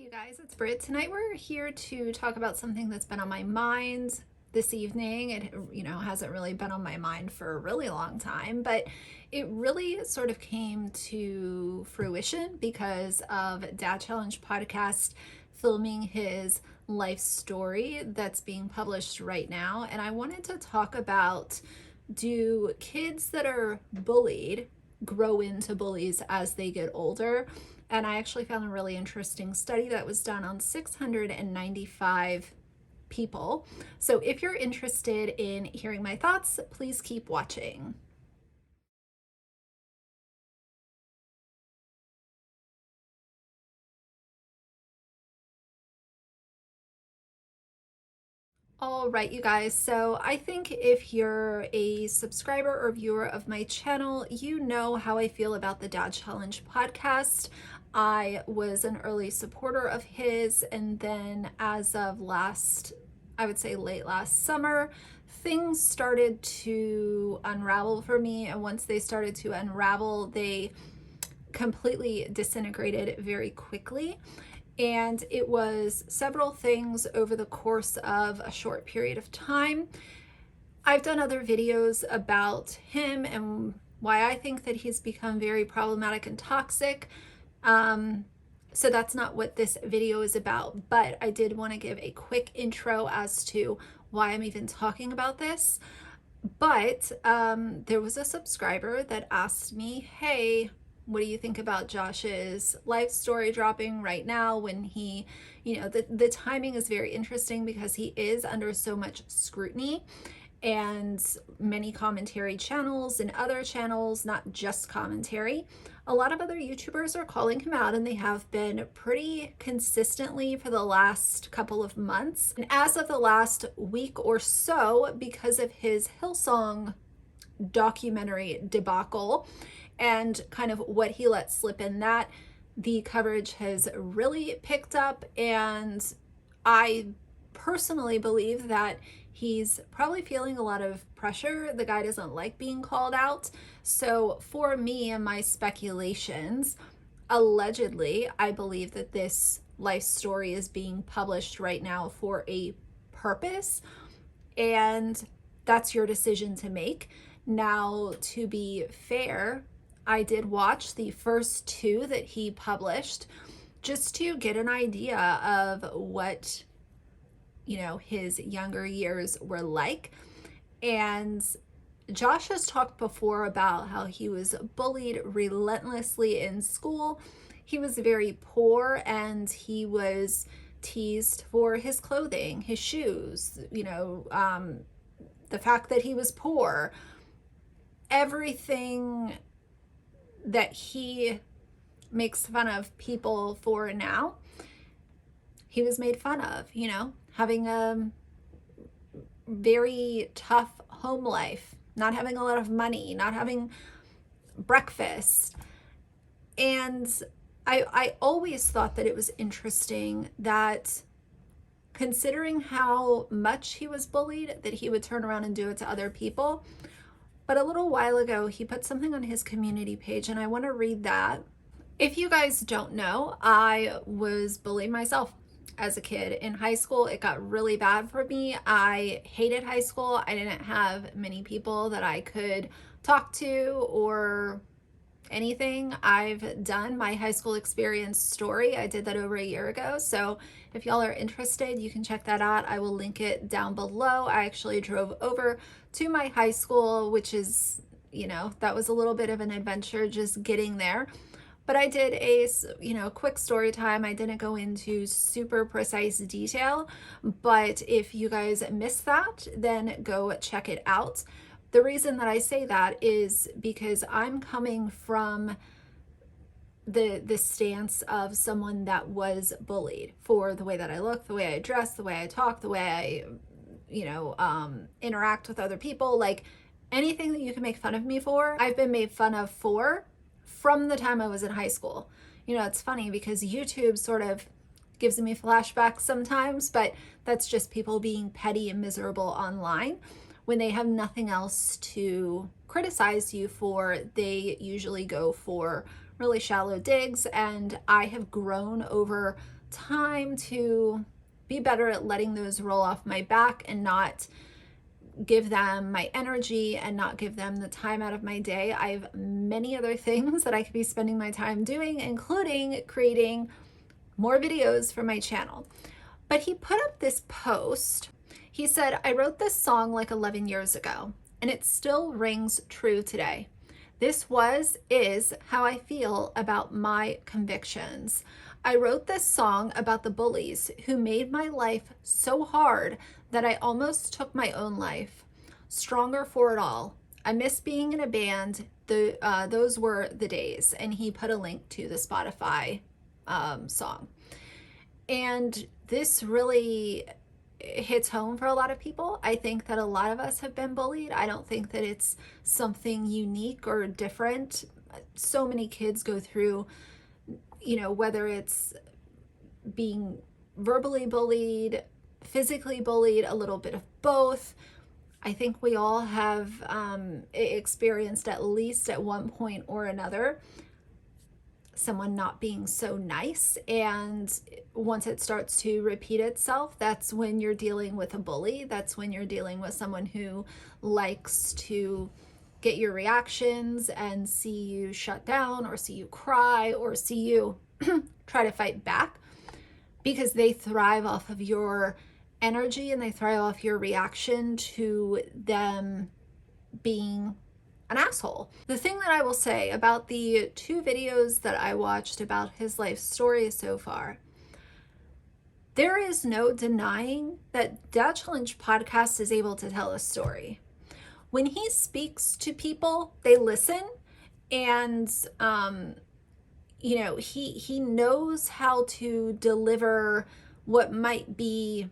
you guys, it's Britt. Tonight we're here to talk about something that's been on my mind this evening. It, hasn't really been on my mind for a really long time, but it really sort of came to fruition because of Dad Challenge podcast filming his life story that's being published right now. And I wanted to talk about, do kids that are bullied grow into bullies as they get older? And I actually found a really interesting study that was done on 695 people. So if you're interested in hearing my thoughts, please keep watching. All right, you guys. So I think if you're a subscriber or viewer of my channel, you know how I feel about the Dad Challenge podcast. I was an early supporter of his, and then as of I would say late last summer, things started to unravel for me. And once they started to unravel, they completely disintegrated very quickly. And it was several things over the course of a short period of time. I've done other videos about him and why I think that he's become very problematic and toxic. So that's not what this video is about, but I did want to give a quick intro as to why I'm even talking about this. But there was a subscriber that asked me, hey, what do you think about Josh's life story dropping right now when he, the timing is very interesting because he is under so much scrutiny, and many commentary channels and other channels, not just commentary. A lot of other YouTubers are calling him out, and they have been pretty consistently for the last couple of months. And as of the last week or so, because of his Hillsong documentary debacle and kind of what he let slip in that, the coverage has really picked up. And I personally believe that he's probably feeling a lot of pressure. The guy doesn't like being called out. So for me and my speculations, allegedly, I believe that this life story is being published right now for a purpose, and that's your decision to make. Now, to be fair, I did watch the first two that he published just to get an idea of what, his younger years were like. And Josh has talked before about how he was bullied relentlessly in school. He was very poor, and he was teased for his clothing, his shoes, the fact that he was poor, everything that he makes fun of people for now, he was made fun of, having a very tough home life, not having a lot of money, not having breakfast. And I always thought that it was interesting that, considering how much he was bullied, that he would turn around and do it to other people. But a little while ago, he put something on his community page, and I want to read that. If you guys don't know, I was bullied myself as a kid. In high school, it got really bad for me. I hated high school. I didn't have many people that I could talk to or anything. I've done my high school experience story. I did that over a year ago. So if y'all are interested, you can check that out. I will link it down below. I actually drove over to my high school, which is, that was a little bit of an adventure just getting there. But I did a, quick story time. I didn't go into super precise detail, but if you guys missed that, then go check it out. The reason that I say that is because I'm coming from the stance of someone that was bullied for the way that I look, the way I dress, the way I talk, the way I, interact with other people. Like, anything that you can make fun of me for, I've been made fun of for from the time I was in high school. It's funny because YouTube sort of gives me flashbacks sometimes, but that's just people being petty and miserable online. When they have nothing else to criticize you for, they usually go for really shallow digs, and I have grown over time to be better at letting those roll off my back and not give them my energy and not give them the time out of my day. I have many other things that I could be spending my time doing, including creating more videos for my channel. But he put up this post. He said, I wrote this song like 11 years ago, and it still rings true today. This is how I feel about my convictions. I wrote this song about the bullies who made my life so hard that I almost took my own life. Stronger for it all. I miss being in a band. Those were the days. And he put a link to the Spotify song. And this really hits home for a lot of people. I think that a lot of us have been bullied. I don't think that it's something unique or different. So many kids go through, whether it's being verbally bullied, physically bullied, a little bit of both. I think we all have experienced, at least at one point or another, someone not being so nice. And once it starts to repeat itself, that's when you're dealing with a bully. That's when you're dealing with someone who likes to get your reactions and see you shut down or see you cry or see you try to fight back, because they thrive off of your energy and they thrive off your reaction to them being an asshole. The thing that I will say about the 2 videos that I watched about his life story so far, there is no denying that Dad Challenge Podcast is able to tell a story. When he speaks to people, they listen, and he knows how to deliver what might be,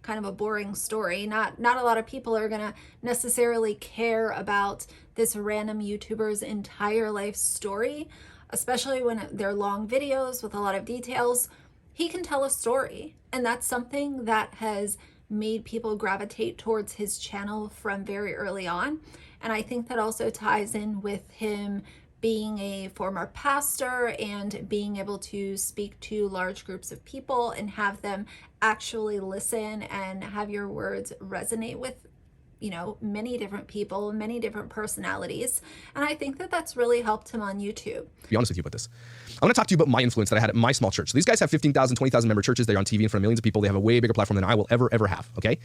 kind of a boring story. Not a lot of people are going to necessarily care about this random YouTuber's entire life story, especially when they're long videos with a lot of details. He can tell a story, and that's something that has made people gravitate towards his channel from very early on. And I think that also ties in with him being a former pastor and being able to speak to large groups of people and have them actually listen and have your words resonate with, many different people, many different personalities. And I think that that's really helped him on YouTube. Be honest with you about this. I want to talk to you about my influence that I had at my small church. So these guys have 15,000, 20,000 member churches. They're on TV in front of millions of people. They have a way bigger platform than I will ever have, okay?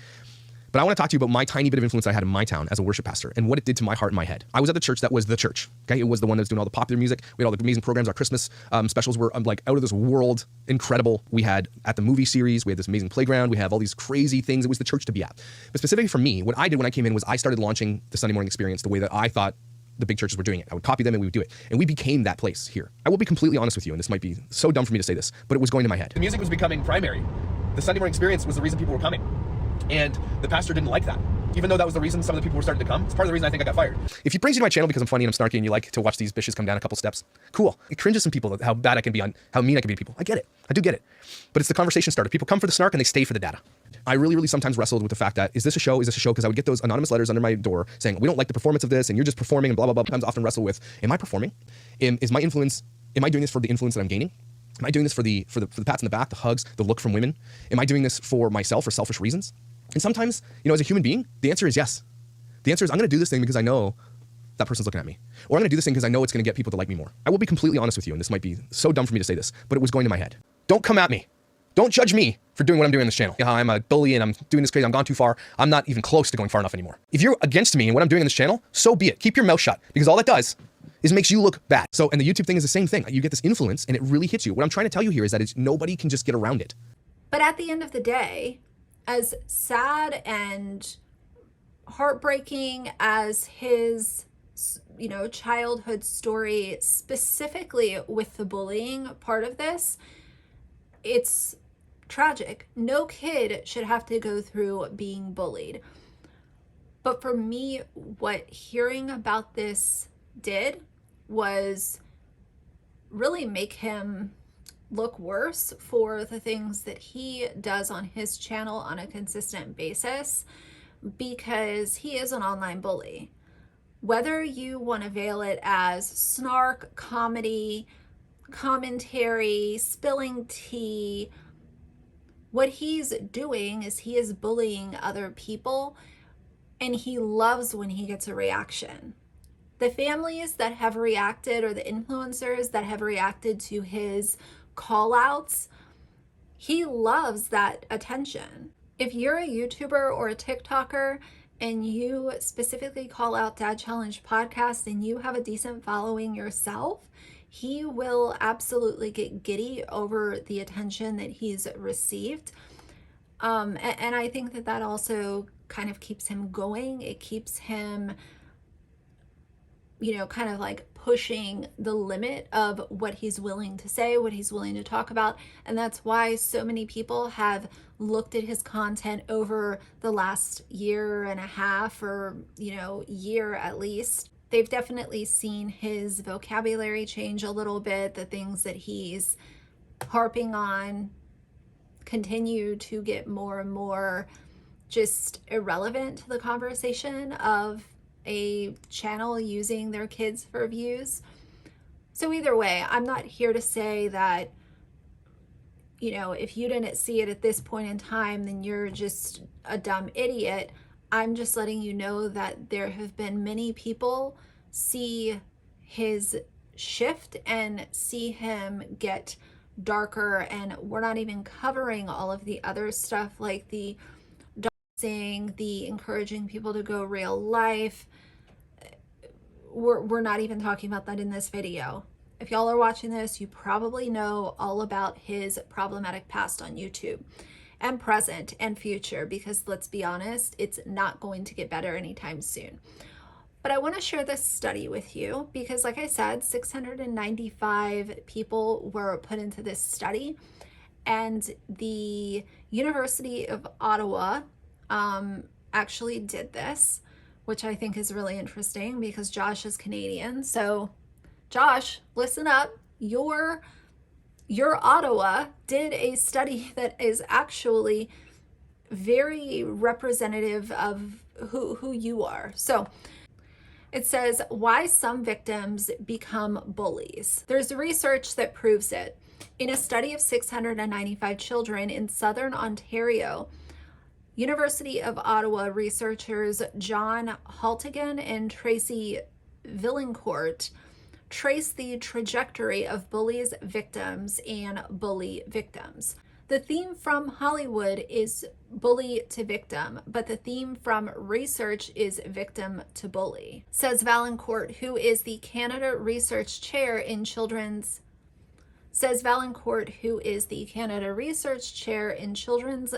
But I want to talk to you about my tiny bit of influence I had in my town as a worship pastor and what it did to my heart and my head. I was at the church that was the church, okay? It was the one that was doing all the popular music. We had all the amazing programs. Our Christmas specials were like out of this world, incredible. We had at the movie series, we had this amazing playground. We have all these crazy things. It was the church to be at. But specifically for me, what I did when I came in was I started launching the Sunday morning experience the way that I thought the big churches were doing it. I would copy them and we would do it. And we became that place here. I will be completely honest with you, and this might be so dumb for me to say this, but it was going to my head. The music was becoming primary. The Sunday morning experience was the reason people were coming. And the pastor didn't like that. Even though that was the reason some of the people were starting to come, it's part of the reason I think I got fired. If he brings you to my channel because I'm funny and I'm snarky and you like to watch these bitches come down a couple steps, cool. It cringes some people how bad I can be on, how mean I can be to people. I get it. I do get it. But it's the conversation starter. People come for the snark and they stay for the data. I really sometimes wrestled with the fact that, is this a show? Is this a show? Because I would get those anonymous letters under my door saying, we don't like the performance of this and you're just performing and blah, blah, blah. Sometimes often wrestle with, am I performing? Is my influence, am I doing this for the influence that I'm gaining? Am I doing this for the pats on the back, the hugs, the look from women? Am I doing this for myself for selfish reasons? And sometimes, as a human being, the answer is yes. The answer is I'm going to do this thing because I know that person's looking at me. Or I'm going to do this thing because I know it's going to get people to like me more. I will be completely honest with you, and this might be so dumb for me to say this, but it was going to my head. Don't come at me. Don't judge me for doing what I'm doing on this channel. I'm a bully and I'm doing this crazy. I'm gone too far. I'm not even close to going far enough anymore. If you're against me and what I'm doing on this channel, so be it. Keep your mouth shut, because all that does is makes you look bad. So, and the YouTube thing is the same thing. You get this influence and it really hits you. What I'm trying to tell you here is that nobody can just get around it. But at the end of the day, as sad and heartbreaking as his, childhood story, specifically with the bullying part of this, it's tragic. No kid should have to go through being bullied. But for me, what hearing about this did was really make him look worse for the things that he does on his channel on a consistent basis, because he is an online bully. Whether you want to veil it as snark, comedy, commentary, spilling tea, what he's doing is he is bullying other people, and he loves when he gets a reaction. The families that have reacted, or the influencers that have reacted to his call outs, he loves that attention. If you're a YouTuber or a TikToker and you specifically call out Dad Challenge Podcast and you have a decent following yourself, he will absolutely get giddy over the attention that he's received. And I think that that also kind of keeps him going. It keeps him, kind of like pushing the limit of what he's willing to say, what he's willing to talk about. And that's why so many people have looked at his content over the last year and a half, or, year at least. They've definitely seen his vocabulary change a little bit. The things that he's harping on continue to get more and more just irrelevant to the conversation of a channel using their kids for views. So either way, I'm not here to say that, if you didn't see it at this point in time, then you're just a dumb idiot. I'm just letting you know that there have been many people see his shift and see him get darker, and we're not even covering all of the other stuff like the doxing, the encouraging people to go real life. We're not even talking about that in this video. If y'all are watching this, you probably know all about his problematic past on YouTube, and present and future, because let's be honest, it's not going to get better anytime soon. But I want to share this study with you because, like I said, 695 people were put into this study, and the University of Ottawa actually did this, which I think is really interesting because Josh is Canadian. So Josh, listen up. Your Ottawa did a study that is actually very representative of who you are. So it says why some victims become bullies. There's research that proves it. In a study of 695 children in Southern Ontario, University of Ottawa researchers John Haltigan and Tracy Villancourt traced the trajectory of bullies, victims, and bully victims. The theme from Hollywood is bully to victim, but the theme from research is victim to bully, says Valancourt, who is the Canada Research Chair in Children's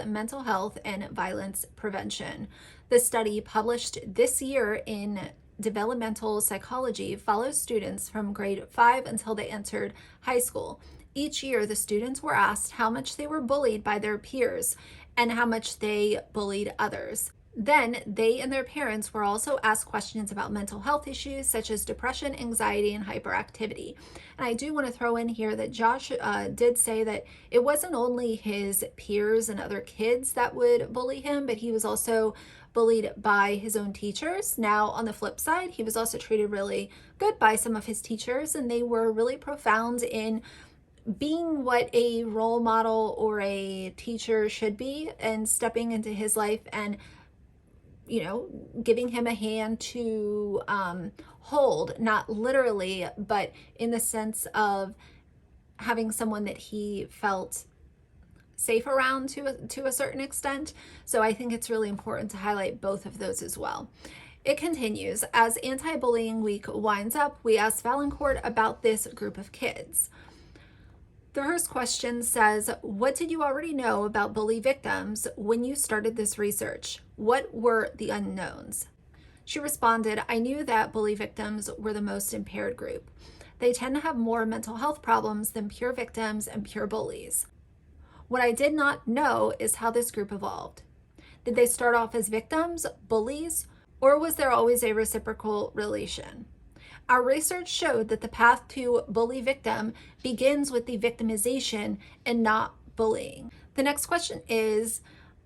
Mental Health and Violence Prevention. The study, published this year in Developmental Psychology, follows students from grade 5 until they entered high school. Each year, the students were asked how much they were bullied by their peers and how much they bullied others. Then they and their parents were also asked questions about mental health issues such as depression, anxiety, and hyperactivity. And I do want to throw in here that Josh did say that it wasn't only his peers and other kids that would bully him, but he was also bullied by his own teachers. Now, on the flip side, he was also treated really good by some of his teachers, and they were really profound in being what a role model or a teacher should be, and stepping into his life and giving him a hand to hold, not literally, but in the sense of having someone that he felt safe around to a certain extent. So I think it's really important to highlight both of those as well. It continues. As Anti-Bullying Week winds up, we asked Valancourt about this group of kids. The first question says, what did you already know about bully victims when you started this research? What were the unknowns? She responded, I knew that bully victims were the most impaired group. They tend to have more mental health problems than pure victims and pure bullies. What I did not know is how this group evolved. Did they start off as victims, bullies, or was there always a reciprocal relation? Our research showed that the path to bully victim begins with the victimization and not bullying. The next question is,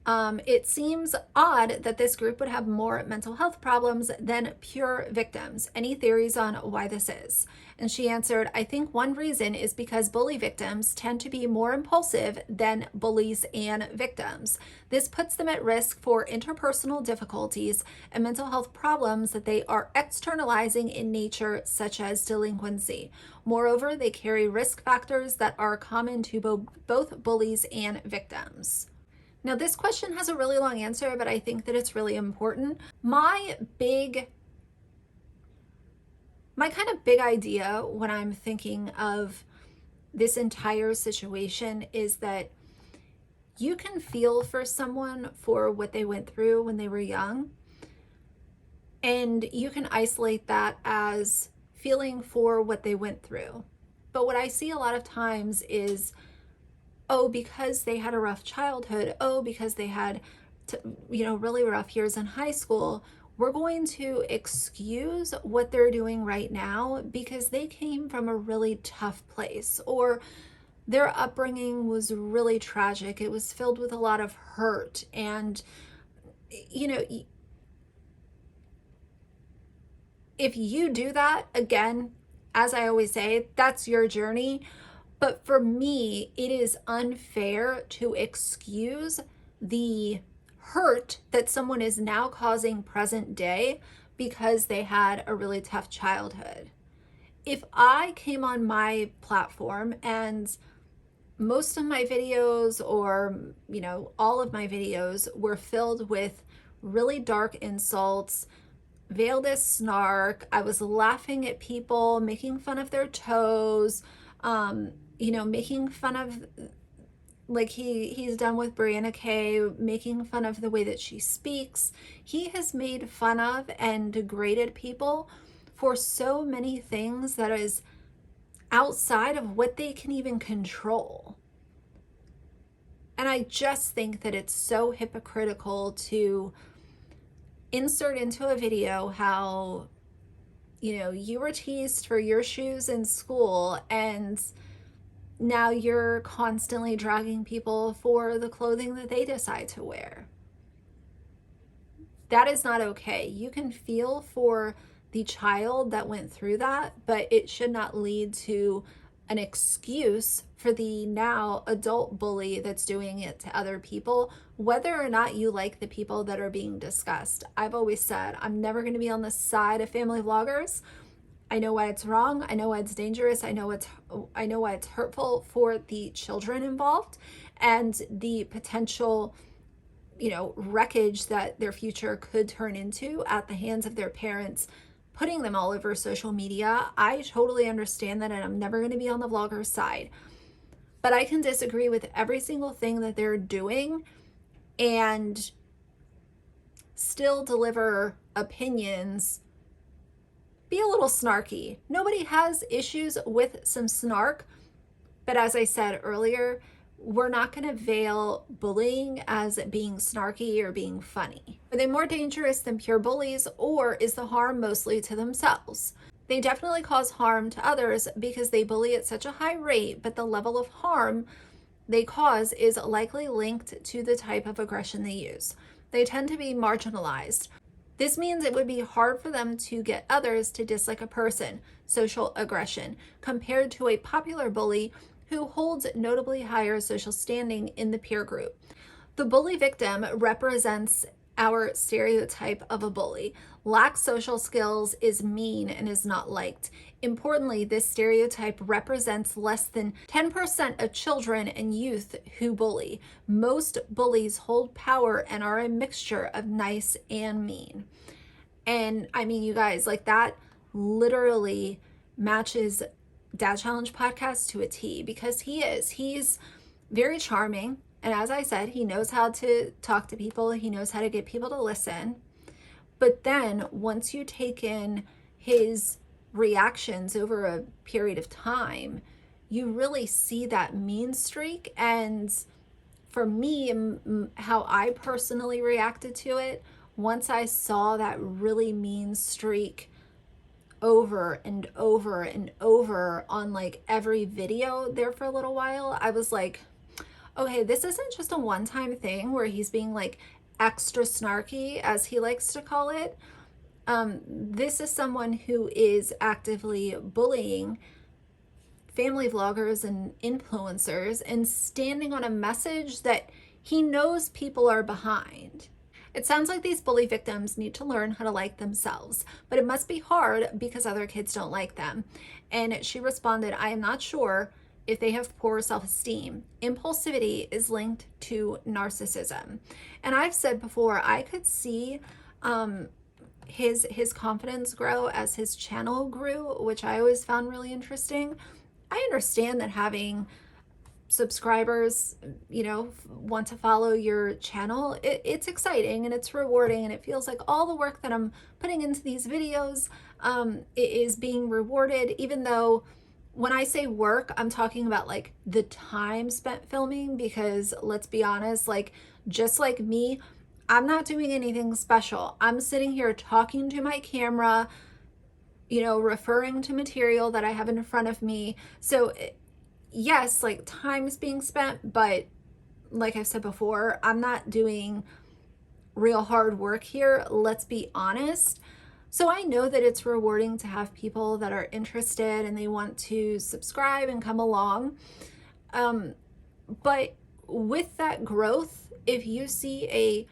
It seems odd that this group would have more mental health problems than pure victims. Any theories on why this is? And she answered, I think one reason is because bully victims tend to be more impulsive than bullies and victims. This puts them at risk for interpersonal difficulties and mental health problems that they are externalizing in nature, such as delinquency. Moreover, they carry risk factors that are common to both bullies and victims. Now, this question has a really long answer, but I think that it's really important. My kind of big idea when I'm thinking of this entire situation is that you can feel for someone for what they went through when they were young, and you can isolate that as feeling for what they went through. But what I see a lot of times is, oh, because they had a rough childhood, oh, because they had, really rough years in high school, we're going to excuse what they're doing right now because they came from a really tough place, or their upbringing was really tragic. It was filled with a lot of hurt. And, if you do that, again, as I always say, that's your journey. But for me, it is unfair to excuse the hurt that someone is now causing present day because they had a really tough childhood. If I came on my platform and most of my videos, or, all of my videos were filled with really dark insults, veiled as snark, I was laughing at people, making fun of their toes, making fun of, like he's done with Brianna Kay, making fun of the way that she speaks. He has made fun of and degraded people for so many things that is outside of what they can even control. And I just think that it's so hypocritical to insert into a video how, you were teased for your shoes in school, and now you're constantly dragging people for the clothing that they decide to wear. That is not okay. You can feel for the child that went through that, but it should not lead to an excuse for the now adult bully that's doing it to other people, whether or not you like the people that are being discussed. I've always said I'm never going to be on the side of family vloggers. I know why it's wrong. I know why it's dangerous. I know why it's hurtful for the children involved and the potential, wreckage that their future could turn into at the hands of their parents, putting them all over social media. I totally understand that, and I'm never going to be on the vlogger's side. But I can disagree with every single thing that they're doing and still deliver opinions, be a little snarky. Nobody has issues with some snark, but as I said earlier, we're not going to veil bullying as being snarky or being funny. Are they more dangerous than pure bullies, or is the harm mostly to themselves? They definitely cause harm to others because they bully at such a high rate, but the level of harm they cause is likely linked to the type of aggression they use. They tend to be marginalized. This means it would be hard for them to get others to dislike a person, social aggression, compared to a popular bully who holds notably higher social standing in the peer group. The bully victim represents our stereotype of a bully. Lacks social skills, is mean, and is not liked. Importantly, this stereotype represents less than 10% of children and youth who bully. Most bullies hold power and are a mixture of nice and mean. And I mean, you guys, like that literally matches Dad Challenge podcast to a T, because he's very charming. And as I said, he knows how to talk to people. He knows how to get people to listen. But then once you take in his reactions over a period of time, you really see that mean streak. And for me, how I personally reacted to it, once I saw that really mean streak over and over and over on like every video there for a little while, I was like, okay, this isn't just a one-time thing where he's being like extra snarky, as he likes to call it. This is someone who is actively bullying family vloggers and influencers and standing on a message that he knows people are behind. It sounds like these bully victims need to learn how to like themselves, but it must be hard because other kids don't like them. And she responded, I am not sure if they have poor self-esteem. Impulsivity is linked to narcissism. And I've said before, I could see his confidence grow as his channel grew, which I always found really interesting. I understand that having subscribers, want to follow your channel, it's exciting and it's rewarding, and it feels like all the work that I'm putting into these videos is being rewarded, even though when I say work, I'm talking about like the time spent filming, because let's be honest, like just like me, I'm not doing anything special. I'm sitting here talking to my camera, referring to material that I have in front of me. So yes, like time is being spent, but like I've said before, I'm not doing real hard work here. Let's be honest. So I know that it's rewarding to have people that are interested and they want to subscribe and come along. But with that growth, if you see a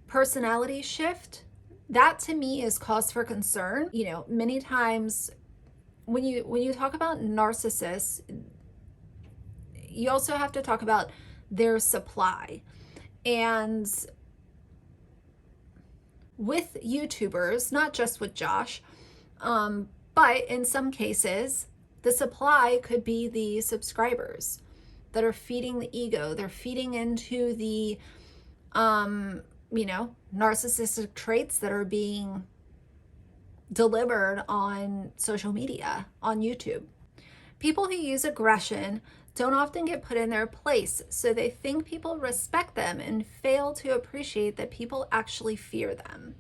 personality shift, that to me is cause for concern. Many times when you talk about narcissists, you also have to talk about their supply. And with YouTubers, not just with Josh, but in some cases, the supply could be the subscribers that are feeding the ego. They're feeding into the, narcissistic traits that are being delivered on social media, on YouTube. People who use aggression don't often get put in their place, so they think people respect them and fail to appreciate that people actually fear them.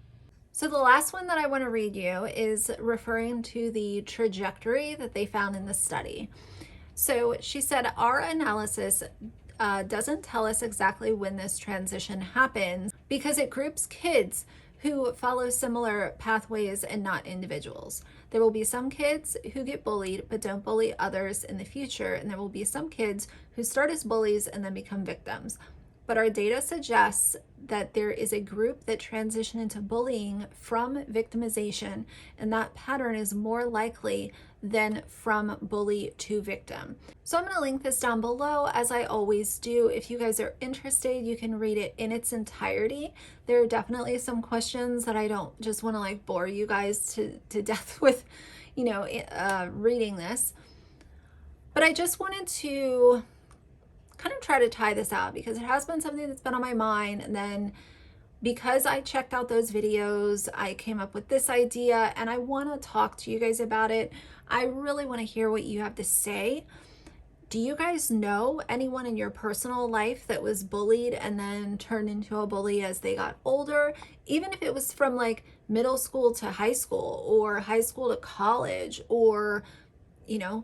So the last one that I want to read you is referring to the trajectory that they found in the study. So she said, our analysis doesn't tell us exactly when this transition happens because it groups kids who follow similar pathways and not individuals. There will be some kids who get bullied but don't bully others in the future, and there will be some kids who start as bullies and then become victims. But our data suggests that there is a group that transition into bullying from victimization, and that pattern is more likely than from bully to victim. So I'm going to link this down below, as I always do. If you guys are interested, you can read it in its entirety. There are definitely some questions that I don't just want to like bore you guys to death with, reading this. But I just wanted to kind of try to tie this out because it has been something that's been on my mind. And then because I checked out those videos, I came up with this idea and I want to talk to you guys about it. I really want to hear what you have to say. Do you guys know anyone in your personal life that was bullied and then turned into a bully as they got older? Even if it was from like middle school to high school or high school to college or,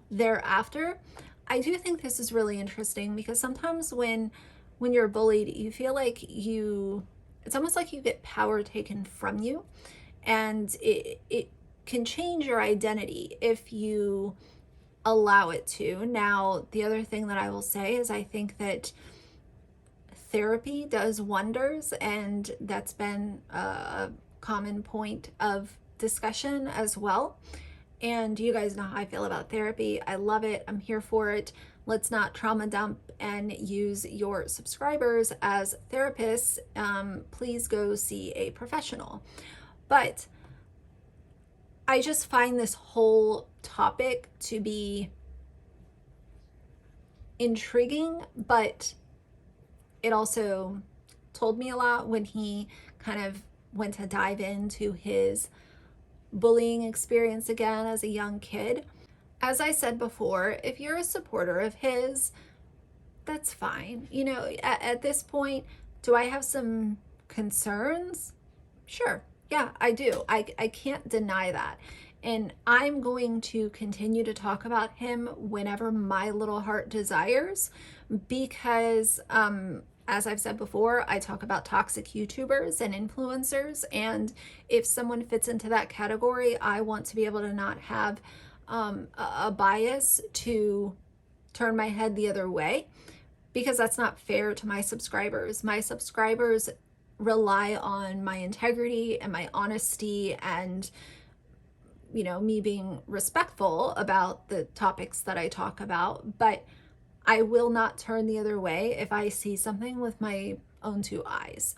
thereafter. I do think this is really interesting because sometimes when you're bullied, you feel like it's almost like you get power taken from you, and it can change your identity if you allow it to. Now, the other thing that I will say is I think that therapy does wonders, and that's been a common point of discussion as well. And you guys know how I feel about therapy. I love it. I'm here for it. Let's not trauma dump and use your subscribers as therapists. Please go see a professional. But I just find this whole topic to be intriguing, but it also told me a lot when he kind of went to dive into his bullying experience again as a young kid. As I said before, if you're a supporter of his, that's fine. At this point, do I have some concerns? Sure. Yeah, I do. I can't deny that. And I'm going to continue to talk about him whenever my little heart desires. because, as I've said before, I talk about toxic YouTubers and influencers. And if someone fits into that category, I want to be able to not have a bias to turn my head the other way, because that's not fair to my subscribers. My subscribers rely on my integrity and my honesty and, you know, me being respectful about the topics that I talk about. But I will not turn the other way if I see something with my own two eyes.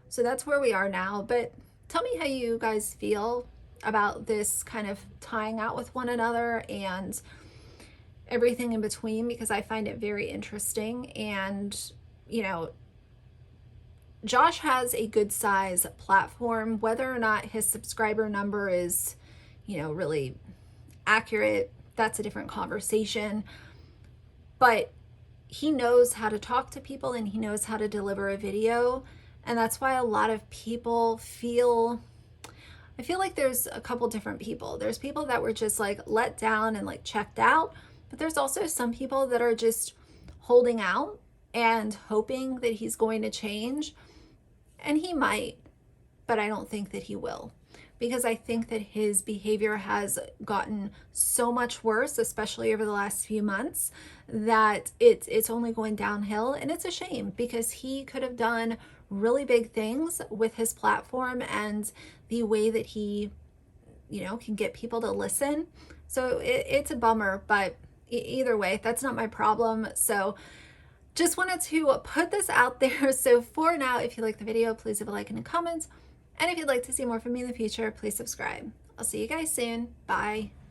So that's where we are now. But tell me how you guys feel about this kind of tying out with one another and everything in between, because I find it very interesting. And, you know, Josh has a good size platform. Whether or not his subscriber number is, you know, really accurate, that's a different conversation. But he knows how to talk to people and he knows how to deliver a video. And that's why a lot of people I feel like there's a couple different people. There's people that were just like let down and like checked out, but there's also some people that are just holding out and hoping that he's going to change. And he might, but I don't think that he will, because I think that his behavior has gotten so much worse, especially over the last few months, that it's only going downhill. And it's a shame, because he could have done really big things with his platform and the way that he, you know, can get people to listen. So it's a bummer, but either way, that's not my problem. So just wanted to put this out there. So for now, if you like the video, please leave a like and a comment. And if you'd like to see more from me in the future, please subscribe. I'll see you guys soon. Bye.